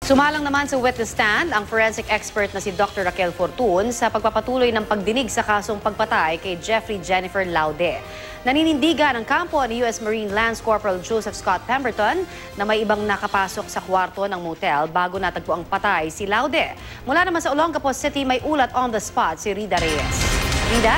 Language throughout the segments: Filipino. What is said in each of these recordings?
Sumalang naman sa witness stand ang forensic expert na si Dr. Raquel Fortun sa pagpapatuloy ng pagdinig sa kasong pagpatay kay Jeffrey Jennifer Laude. Naninindigan ang kampo ni U.S. Marine Lance Corporal Joseph Scott Pemberton na may ibang nakapasok sa kwarto ng motel bago natagpo ang patay si Laude. Mula naman sa Olongapo City, may ulat on the spot si Rida Reyes. Rida?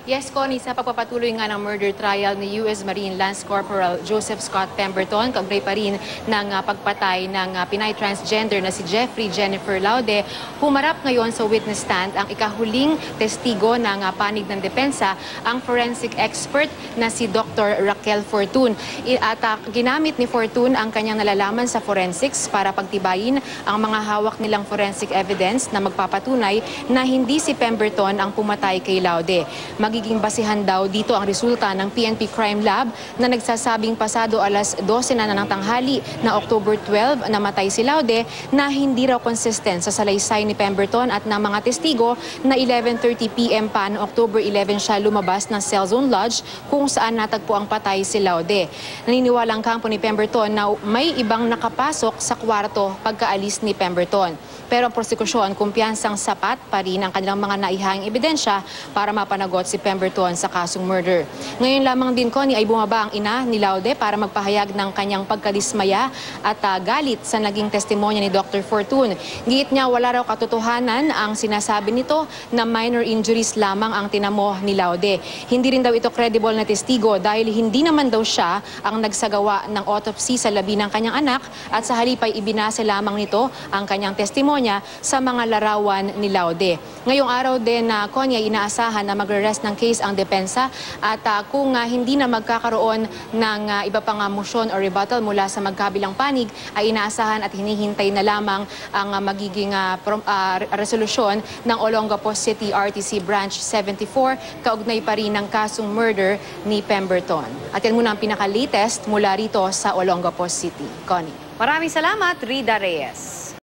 Yes, Connie, sa pagpapatuloy nga ng murder trial ni U.S. Marine Lance Corporal Joseph Scott Pemberton, kaugnay pa rin ng pagpatay ng Pinay transgender na si Jeffrey Jennifer Laude, humarap ngayon sa witness stand ang ikahuling testigo ng panig ng depensa, ang forensic expert na si Dr. Raquel Fortun. At ginamit ni Fortun ang kanyang nalalaman sa forensics para pagtibayin ang mga hawak nilang forensic evidence na magpapatunay na hindi si Pemberton ang pumatay kay Laude. Magiging basihan daw dito ang resulta ng PNP Crime Lab na nagsasabing pasado alas 12 na ng tanghali na October 12 namatay si Laude na hindi raw consistent sa salaysay ni Pemberton at ng mga testigo na 11:30 PM pa noong October 11 siya lumabas ng Cellzone Lodge kung saan natagpo ang patay si Laude. Naniniwala ang kampo ni Pemberton na may ibang nakapasok sa kwarto pagkaalis ni Pemberton. Pero ang prosekusyon, kumpiyansang sapat pa rin ang kanilang mga naihahing ebidensya para mapanagot si Pemberton sa kasong murder. Ngayon lamang din, Connie, ay bumaba ang ina ni Laude para magpahayag ng kanyang pagkadismaya at galit sa naging testimonya ni Dr. Fortun. Giit niya wala raw katotohanan ang sinasabi nito na minor injuries lamang ang tinamo ni Laude. Hindi rin daw ito credible na testigo dahil hindi naman daw siya ang nagsagawa ng autopsy sa labi ng kanyang anak at sa halip ay ibinase lamang nito ang kanyang testimonya sa mga larawan ni Laude. Ngayong araw din na Konya, inaasahan na magre-rest ng case ang depensa at kung hindi na magkakaroon ng iba pang motion or rebuttal mula sa magkabilang panig, ay inaasahan at hinihintay na lamang ang magiging resolusyon ng Olongapo City RTC Branch 74 kaugnay pa rin ng kasong murder ni Pemberton. At yan muna ang pinaka-latest mula rito sa Olongapo City. Connie. Maraming salamat, Rida Reyes.